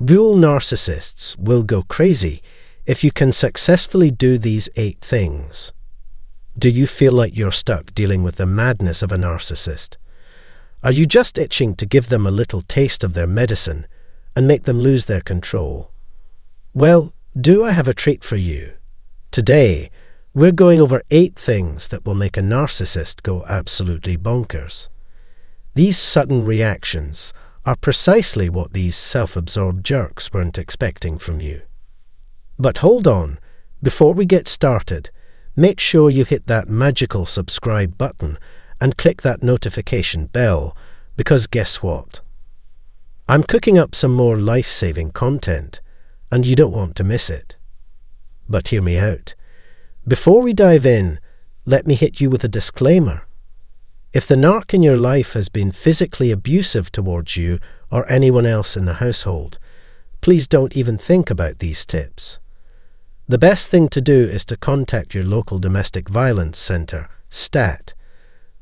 Real narcissists will go crazy if you can successfully do these 8 things. Do you feel like you're stuck dealing with the madness of a narcissist? Are you just itching to give them a little taste of their medicine and make them lose their control? Well, do I have a treat for you? Today, we're going over 8 things that will make a narcissist go absolutely bonkers. These sudden reactions are precisely what these self-absorbed jerks weren't expecting from you. But hold on, before we get started, make sure you hit that magical subscribe button and click that notification bell, because guess what? I'm cooking up some more life-saving content, and you don't want to miss it. But hear me out. Before we dive in, let me hit you with a disclaimer. If the narc in your life has been physically abusive towards you or anyone else in the household, please don't even think about these tips. The best thing to do is to contact your local domestic violence centre, STAT.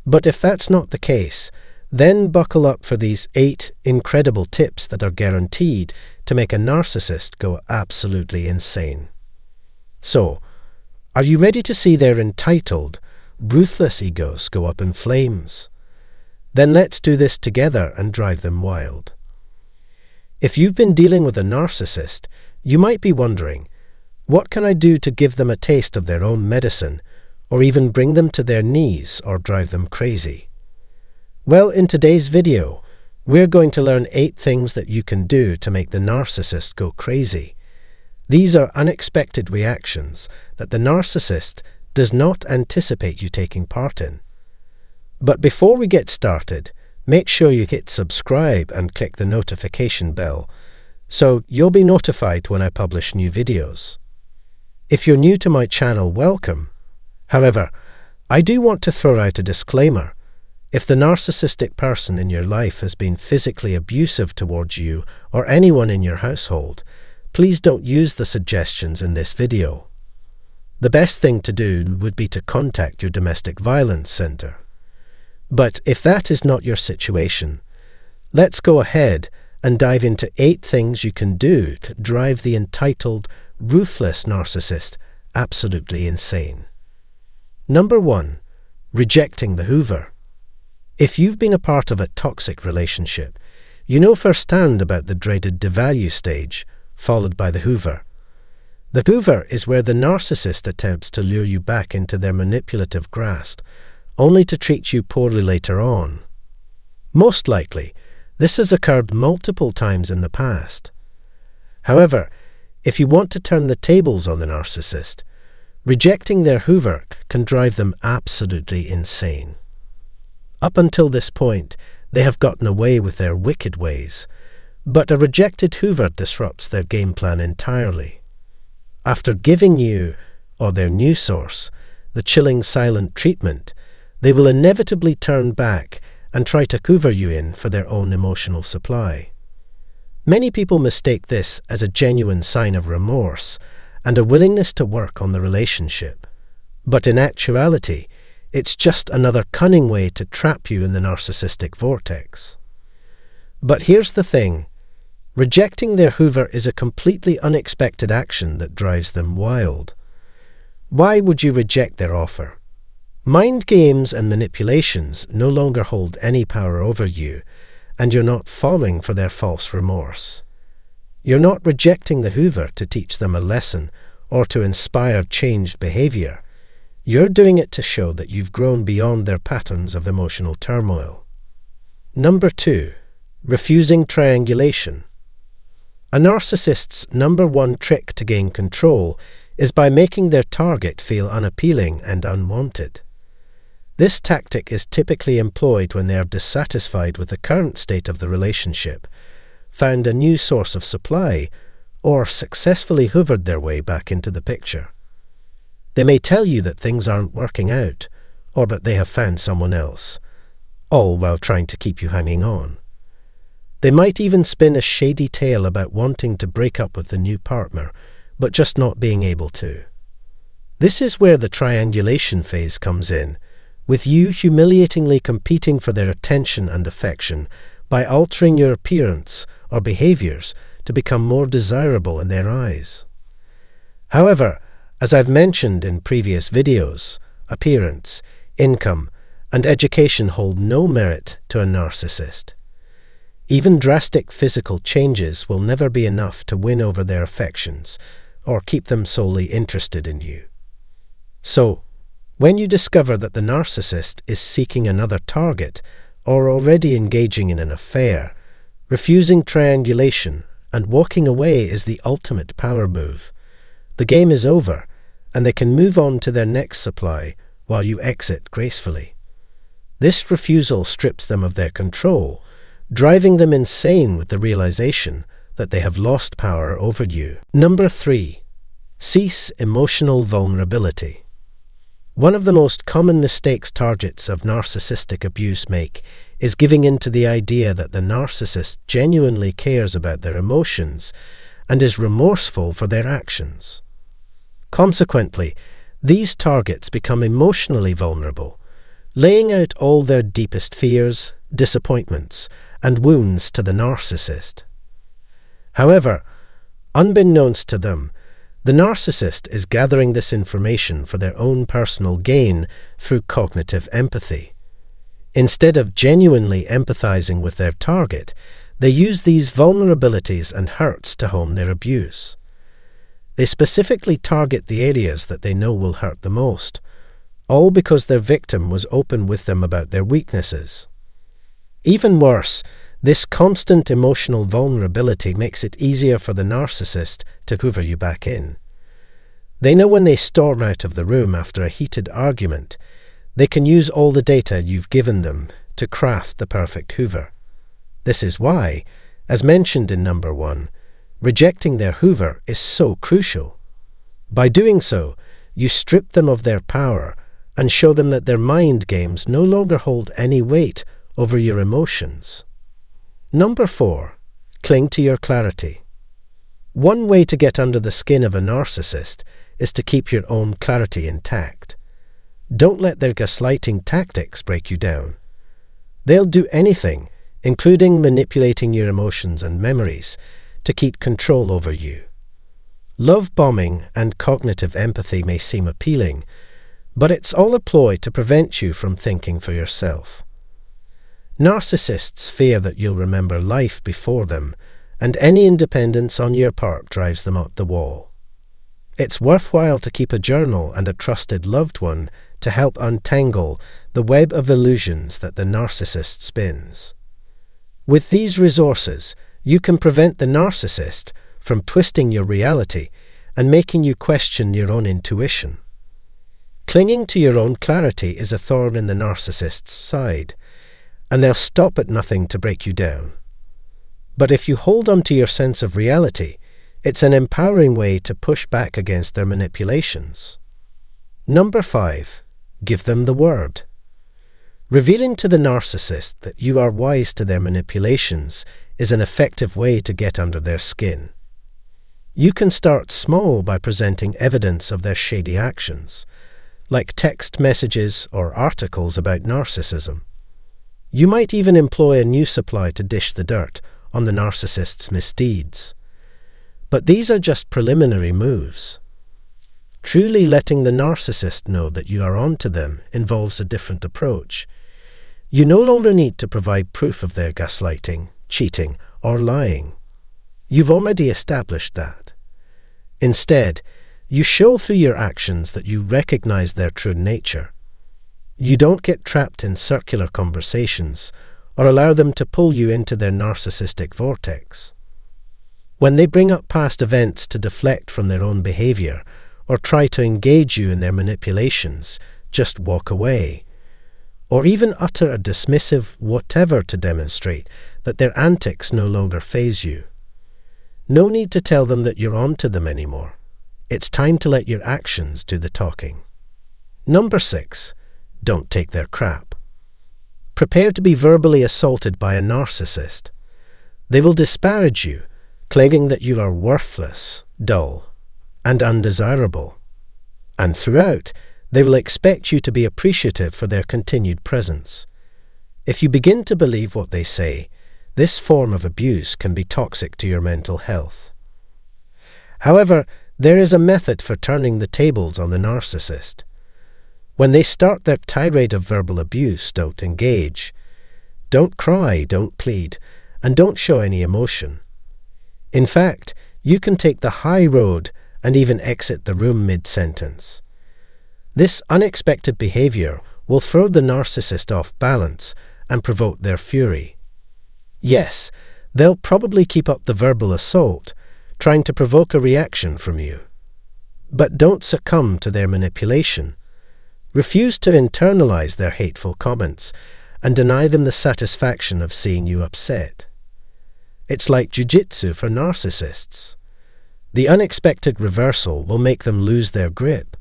But if that's not the case, then buckle up for these 8 incredible tips that are guaranteed to make a narcissist go absolutely insane. So, are you ready to see their entitled, ruthless egos go up in flames? Then let's do this together and drive them wild. If you've been dealing with a narcissist, you might be wondering, what can I do to give them a taste of their own medicine, or even bring them to their knees or drive them crazy? Well, in today's video, we're going to learn 8 things that you can do to make the narcissist go crazy. These are unexpected reactions that the narcissist does not anticipate you taking part in. But before we get started, make sure you hit subscribe and click the notification bell, so you'll be notified when I publish new videos. If you're new to my channel, welcome. However, I do want to throw out a disclaimer. If the narcissistic person in your life has been physically abusive towards you or anyone in your household, please don't use the suggestions in this video. The best thing to do would be to contact your domestic violence centre. But if that is not your situation, let's go ahead and dive into 8 things you can do to drive the entitled, ruthless narcissist absolutely insane. Number 1. Rejecting the Hoover. If you've been a part of a toxic relationship, you know firsthand about the dreaded devalue stage, followed by the Hoover. The Hoover is where the narcissist attempts to lure you back into their manipulative grasp, only to treat you poorly later on. Most likely, this has occurred multiple times in the past. However, if you want to turn the tables on the narcissist, rejecting their Hoover can drive them absolutely insane. Up until this point, they have gotten away with their wicked ways, but a rejected Hoover disrupts their game plan entirely. After giving you, or their new source, the chilling silent treatment, they will inevitably turn back and try to Hoover you in for their own emotional supply. Many people mistake this as a genuine sign of remorse and a willingness to work on the relationship. But in actuality, it's just another cunning way to trap you in the narcissistic vortex. But here's the thing. Rejecting their Hoover is a completely unexpected action that drives them wild. Why would you reject their offer? Mind games and manipulations no longer hold any power over you, and you're not falling for their false remorse. You're not rejecting the Hoover to teach them a lesson or to inspire changed behavior. You're doing it to show that you've grown beyond their patterns of emotional turmoil. Number 2. Refusing triangulation. A narcissist's number 1 trick to gain control is by making their target feel unappealing and unwanted. This tactic is typically employed when they are dissatisfied with the current state of the relationship, found a new source of supply, or successfully hoovered their way back into the picture. They may tell you that things aren't working out, or that they have found someone else, all while trying to keep you hanging on. They might even spin a shady tale about wanting to break up with the new partner, but just not being able to. This is where the triangulation phase comes in, with you humiliatingly competing for their attention and affection by altering your appearance or behaviors to become more desirable in their eyes. However, as I've mentioned in previous videos, appearance, income, and education hold no merit to a narcissist. Even drastic physical changes will never be enough to win over their affections or keep them solely interested in you. So, when you discover that the narcissist is seeking another target or already engaging in an affair, refusing triangulation and walking away is the ultimate power move. The game is over, and they can move on to their next supply while you exit gracefully. This refusal strips them of their control, driving them insane with the realization that they have lost power over you. Number 3. Cease emotional vulnerability. One of the most common mistakes targets of narcissistic abuse make is giving in to the idea that the narcissist genuinely cares about their emotions and is remorseful for their actions. Consequently, these targets become emotionally vulnerable, laying out all their deepest fears, disappointments, and wounds to the narcissist. However, unbeknownst to them, the narcissist is gathering this information for their own personal gain through cognitive empathy. Instead of genuinely empathizing with their target, they use these vulnerabilities and hurts to hone their abuse. They specifically target the areas that they know will hurt the most, all because their victim was open with them about their weaknesses. Even worse, this constant emotional vulnerability makes it easier for the narcissist to hoover you back in. They know when they storm out of the room after a heated argument, they can use all the data you've given them to craft the perfect hoover. This is why, as mentioned in number 1, rejecting their hoover is so crucial. By doing so, you strip them of their power and show them that their mind games no longer hold any weight over your emotions. Number 4. Cling to your clarity. One way to get under the skin of a narcissist is to keep your own clarity intact. Don't let their gaslighting tactics break you down. They'll do anything, including manipulating your emotions and memories, to keep control over you. Love bombing and cognitive empathy may seem appealing, but it's all a ploy to prevent you from thinking for yourself. Narcissists fear that you'll remember life before them, and any independence on your part drives them up the wall. It's worthwhile to keep a journal and a trusted loved one to help untangle the web of illusions that the narcissist spins. With these resources, you can prevent the narcissist from twisting your reality and making you question your own intuition. Clinging to your own clarity is a thorn in the narcissist's side, and they'll stop at nothing to break you down. But if you hold on to your sense of reality, it's an empowering way to push back against their manipulations. Number 5. Give them the word. Revealing to the narcissist that you are wise to their manipulations is an effective way to get under their skin. You can start small by presenting evidence of their shady actions, like text messages or articles about narcissism. You might even employ a new supply to dish the dirt on the narcissist's misdeeds. But these are just preliminary moves. Truly letting the narcissist know that you are onto them involves a different approach. You no longer need to provide proof of their gaslighting, cheating, or lying. You've already established that. Instead, you show through your actions that you recognize their true nature. You don't get trapped in circular conversations or allow them to pull you into their narcissistic vortex. When they bring up past events to deflect from their own behavior or try to engage you in their manipulations, just walk away. Or even utter a dismissive whatever to demonstrate that their antics no longer faze you. No need to tell them that you're onto them anymore. It's time to let your actions do the talking. Number 6. Don't take their crap. Prepare to be verbally assaulted by a narcissist. They will disparage you, claiming that you are worthless, dull, and undesirable. And throughout, they will expect you to be appreciative for their continued presence. If you begin to believe what they say, This form of abuse can be toxic to your mental health. However, there is a method for turning the tables on the narcissist. When they start their tirade of verbal abuse, don't engage. Don't cry, don't plead, and don't show any emotion. In fact, you can take the high road and even exit the room mid-sentence. This unexpected behavior will throw the narcissist off balance and provoke their fury. Yes, they'll probably keep up the verbal assault, trying to provoke a reaction from you. But don't succumb to their manipulation. Refuse to internalize their hateful comments and deny them the satisfaction of seeing you upset. It's like jiu-jitsu for narcissists. The unexpected reversal will make them lose their grip,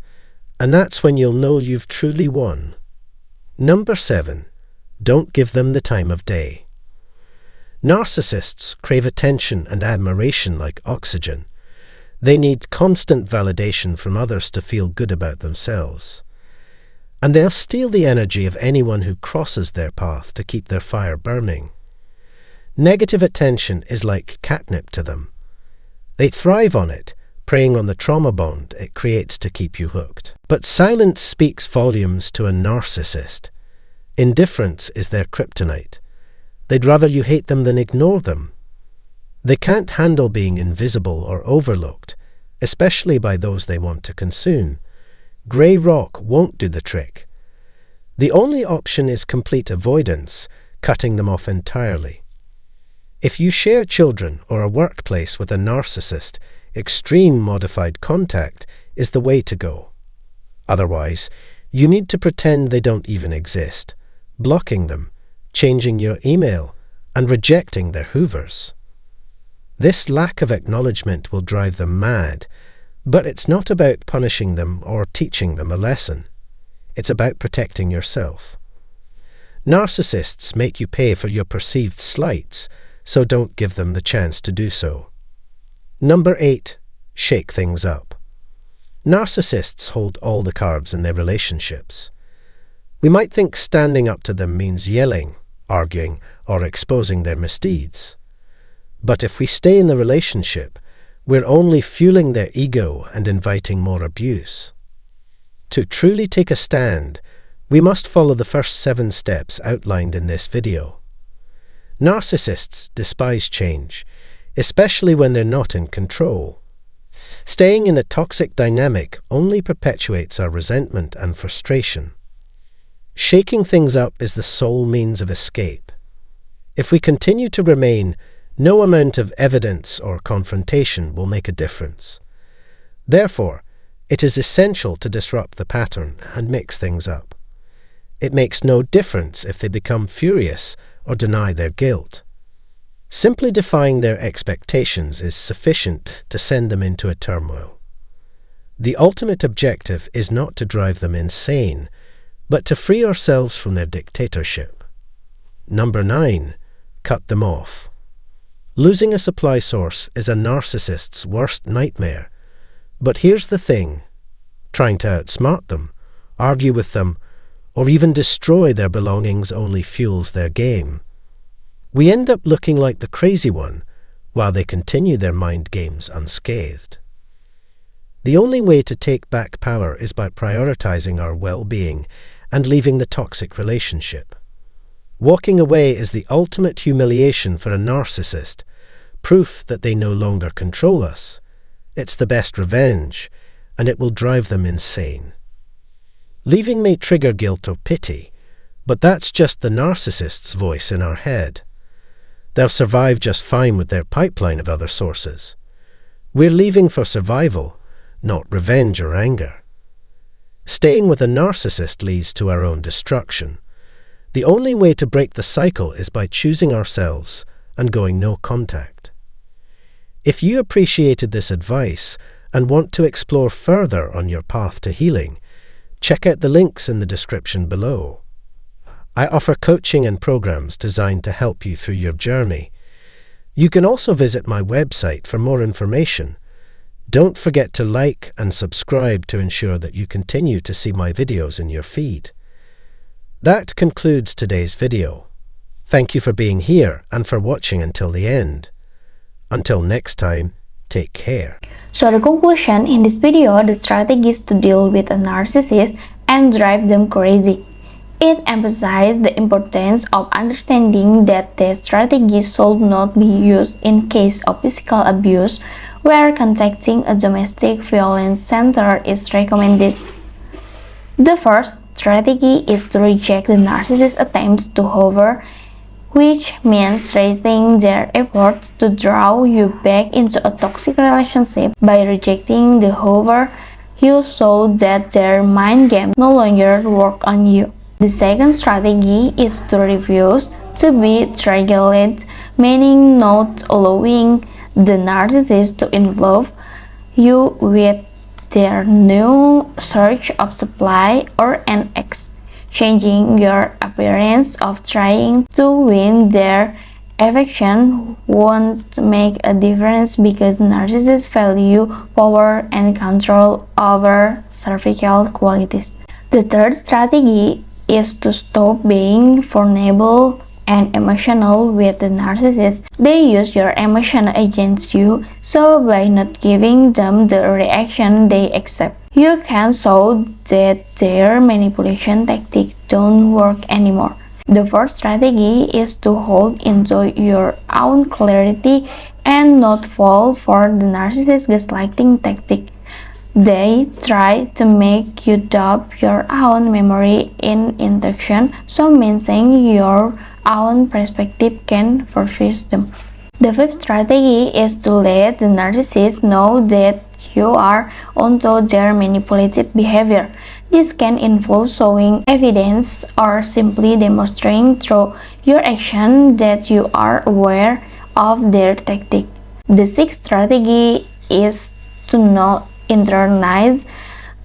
and that's when you'll know you've truly won. Number 7. Don't give them the time of day. Narcissists crave attention and admiration like oxygen. They need constant validation from others to feel good about themselves. And they'll steal the energy of anyone who crosses their path to keep their fire burning. Negative attention is like catnip to them. They thrive on it, preying on the trauma bond it creates to keep you hooked. But silence speaks volumes to a narcissist. Indifference is their kryptonite. They'd rather you hate them than ignore them. They can't handle being invisible or overlooked, especially by those they want to consume. Grey rock won't do the trick. The only option is complete avoidance, cutting them off entirely. If you share children or a workplace with a narcissist, extreme modified contact is the way to go. Otherwise, you need to pretend they don't even exist, blocking them, changing your email, and rejecting their Hoovers. This lack of acknowledgement will drive them mad, but it's not about punishing them or teaching them a lesson. It's about protecting yourself. Narcissists make you pay for your perceived slights, so don't give them the chance to do so. Number 8. Shake things up. Narcissists hold all the cards in their relationships. We might think standing up to them means yelling, arguing, or exposing their misdeeds. But if we stay in the relationship, we're only fueling their ego and inviting more abuse. To truly take a stand, we must follow the first 7 steps outlined in this video. Narcissists despise change, especially when they're not in control. Staying in a toxic dynamic only perpetuates our resentment and frustration. Shaking things up is the sole means of escape. If we continue to remain, no amount of evidence or confrontation will make a difference. Therefore, it is essential to disrupt the pattern and mix things up. It makes no difference if they become furious or deny their guilt. Simply defying their expectations is sufficient to send them into a turmoil. The ultimate objective is not to drive them insane, but to free ourselves from their dictatorship. Number 9. Cut them off. Losing a supply source is a narcissist's worst nightmare. But here's the thing. Trying to outsmart them, argue with them, or even destroy their belongings only fuels their game. We end up looking like the crazy one, while they continue their mind games unscathed. The only way to take back power is by prioritizing our well-being and leaving the toxic relationship. Walking away is the ultimate humiliation for a narcissist, proof that they no longer control us. It's the best revenge, and it will drive them insane. Leaving may trigger guilt or pity, but that's just the narcissist's voice in our head. They'll survive just fine with their pipeline of other sources. We're leaving for survival, not revenge or anger. Staying with a narcissist leads to our own destruction. The only way to break the cycle is by choosing ourselves and going no contact. If you appreciated this advice and want to explore further on your path to healing, check out the links in the description below. I offer coaching and programs designed to help you through your journey. You can also visit my website for more information. Don't forget to like and subscribe to ensure that you continue to see my videos in your feed. That concludes today's video. Thank you for being here and for watching until the end. Until next time, take care. So the conclusion in this video, the strategies to deal with a narcissist and drive them crazy. It emphasized the importance of understanding that the strategies should not be used in case of physical abuse, where contacting a domestic violence center is recommended. The first strategy is to reject the narcissist's attempts to hover, which means raising their efforts to draw you back into a toxic relationship. By rejecting the hover, you show that their mind games no longer work on you. The second strategy is to refuse to be triggered, meaning not allowing the narcissist to involve you with their new surge of supply or an changing your appearance of trying to win their affection won't make a difference because narcissists value power and control over cervical qualities. The third strategy is to stop being vulnerable and emotional with the narcissist. They use your emotion against you, so by not giving them the reaction they accept, you can show that their manipulation tactics don't work anymore. The fourth strategy is to hold into your own clarity and not fall for the narcissist's gaslighting tactic. They try to make you doubt your own memory in intention, so mentioning your own perspective can confuse them. The fifth strategy is to let the narcissist know that you are onto their manipulative behavior. This can involve showing evidence or simply demonstrating through your action that you are aware of their tactic. The sixth strategy is to not internalize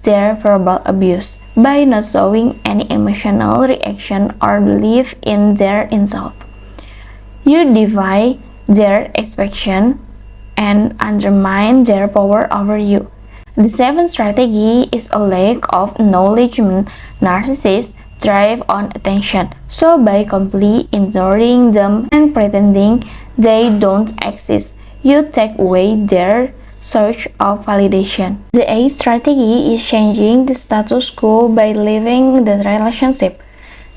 their verbal abuse by not showing any emotional reaction or belief in their insult. You defy their expectation and undermine their power over you. The seventh strategy is a lack of acknowledgement. Narcissists thrive on attention, so by completely ignoring them and pretending they don't exist, you take away their search of validation. The eighth strategy is changing the status quo by leaving the relationship.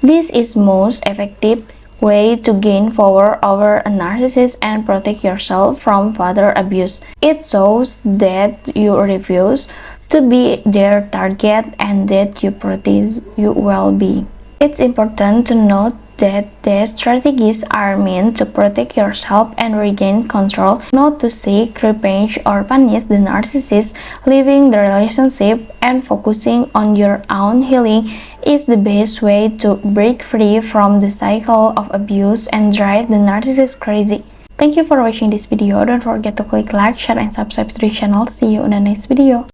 This is most effective way to gain power over a narcissist and protect yourself from further abuse. It shows that you refuse to be their target and that you protect your well-being. It's important to note that the strategies are meant to protect yourself and regain control, not to seek revenge or punish the narcissist. Leaving the relationship and focusing on your own healing is the best way to break free from the cycle of abuse and drive the narcissist crazy. Thank you for watching this video. Don't forget to click like, share, and subscribe to the channel. See you in the next video.